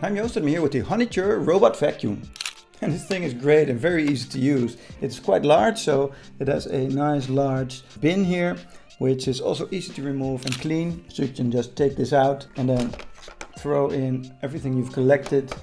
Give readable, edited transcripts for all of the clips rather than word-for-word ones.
I'm Joost and I'm here with the Honiture robot vacuum. And this thing is great and very easy to use. It's quite large, so it has a nice large bin here, which is also easy to remove and clean. So you can just take this out and then throw in everything you've collected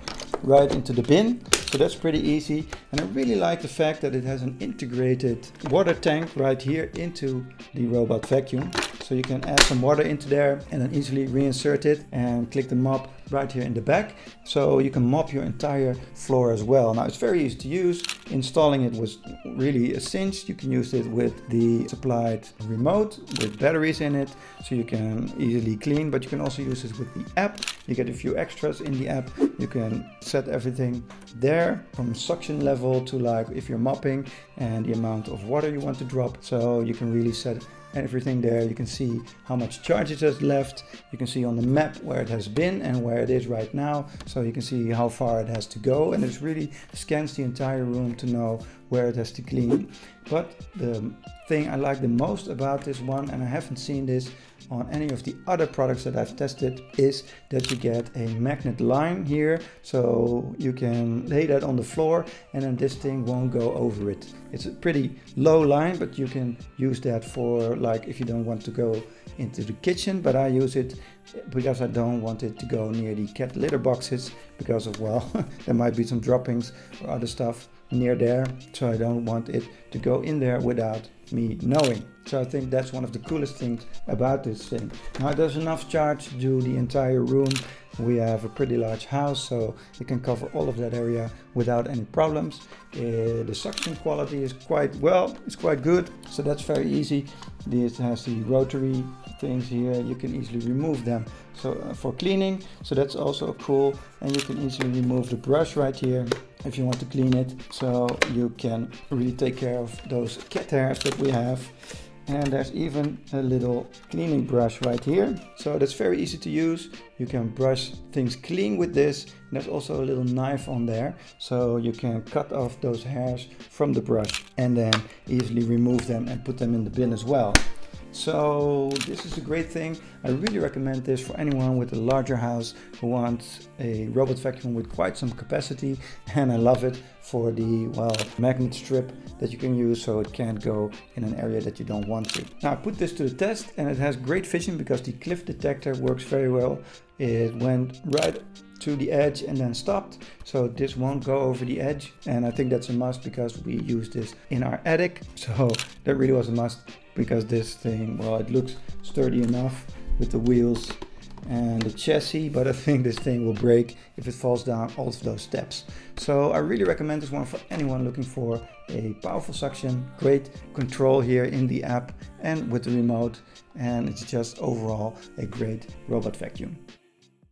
right into the bin. So that's pretty easy. And I really like the fact that it has an integrated water tank right here into the robot vacuum. So you can add some water into there and then easily reinsert it and click the mop right here in the back. So you can mop your entire floor as well. Now it's very easy to use. Installing it was really a cinch. You can use it with the supplied remote with batteries in it. So you can easily clean, but you can also use this with the app. You get a few extras in the app. You can set everything there from suction level to like if you're mopping and the amount of water you want to drop. So you can really set everything there. You can see how much charge it has left. You can see on the map where it has been and where it is right now. So you can see how far it has to go, and it really scans the entire room to know where it has to clean. But the thing I like the most about this one, and I haven't seen this on any of the other products that I've tested, is that you get a magnet line here, so you can lay that on the floor and then this thing won't go over it. It's a pretty low line, but you can use that for like if you don't want to go into the kitchen, but I use it because I don't want it to go near the cat litter boxes because of, well, there might be some droppings or other stuff near there, so I don't want it to go in there without me knowing. So I think that's one of the coolest things about this thing. Now there's enough charge to do the entire room. We have a pretty large house, so you can cover all of that area without any problems. The suction quality is it's quite good, so that's very easy. This has the rotary things here, you can easily remove them so for cleaning, so that's also cool. And you can easily remove the brush right here if you want to clean it, so you can really take care of those cat hairs that we have. And there's even a little cleaning brush right here, so that's very easy to use. You can brush things clean with this. And there's also a little knife on there, so you can cut off those hairs from the brush and then easily remove them and put them in the bin as well. So this is a great thing. I really recommend this for anyone with a larger house who wants a robot vacuum with quite some capacity, and I love it for the, well, magnet strip that you can use so it can't go in an area that you don't want to. Now I put this to the test and it has great vision because the cliff detector works very well. It went right to the edge and then stopped, so this won't go over the edge, and I think that's a must because we use this in our attic, so that really was a must because this thing, well, it looks sturdy enough with the wheels and the chassis, but I think this thing will break if it falls down all of those steps. So I really recommend this one for anyone looking for a powerful suction, great control here in the app and with the remote, and it's just overall a great robot vacuum.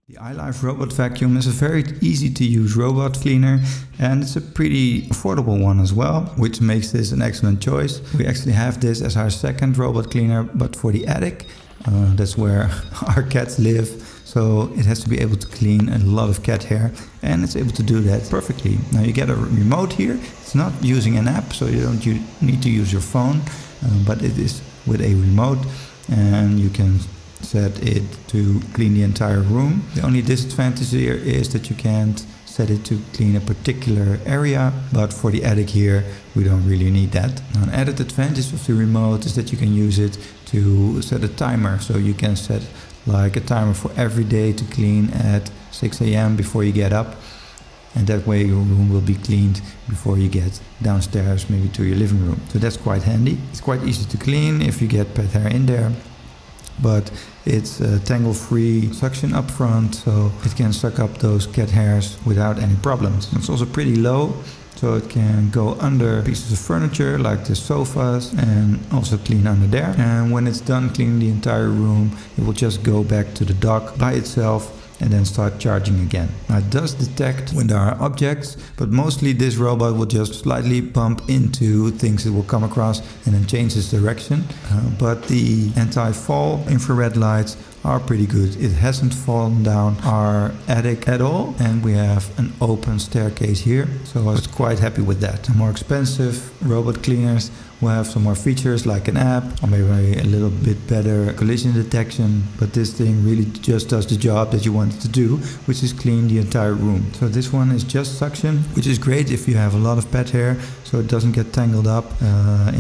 The iLife robot vacuum is a very easy to use robot cleaner, and it's a pretty affordable one as well, which makes this an excellent choice. We actually have this as our second robot cleaner, but for the attic. That's where our cats live, so it has to be able to clean a lot of cat hair, and it's able to do that perfectly. Now you get a remote here. It's not using an app, so you don't need to use your phone, but it is with a remote, and you can set it to clean the entire room. The only disadvantage here is that you can't set it to clean a particular area, but for the attic here we don't really need that. Now, an added advantage of the remote is that you can use it to set a timer, so you can set like a timer for every day to clean at 6 AM before you get up, and that way your room will be cleaned before you get downstairs, maybe to your living room. So that's quite handy. It's quite easy to clean if you get pet hair in there, but it's tangle-free suction up front, so it can suck up those cat hairs without any problems. It's also pretty low, so it can go under pieces of furniture like the sofas and also clean under there. And when it's done cleaning the entire room, it will just go back to the dock by itself and then start charging again. Now it does detect when there are objects, but mostly this robot will just slightly bump into things it will come across and then change its direction. But the anti-fall infrared lights are pretty good. It hasn't fallen down our attic at all, and we have an open staircase here, so I was quite happy with that. The more expensive robot cleaners will have some more features like an app or maybe a little bit better collision detection, but this thing really just does the job that you want it to do, which is clean the entire room. So this one is just suction, which is great if you have a lot of pet hair, so it doesn't get tangled up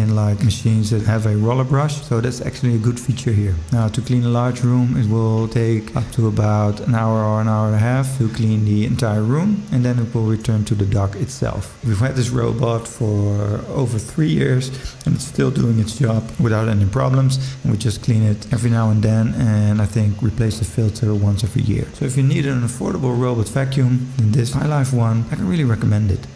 in like machines that have a roller brush. So that's actually a good feature here. Now, to clean a large room, it will take up to about an hour or an hour and a half to clean the entire room, and then it will return to the dog itself. We've had this robot for over 3 years and it's still doing its job without any problems, and we just clean it every now and then, and I think replace the filter once every year. So if you need an affordable robot vacuum, then this iLife one, I can really recommend it.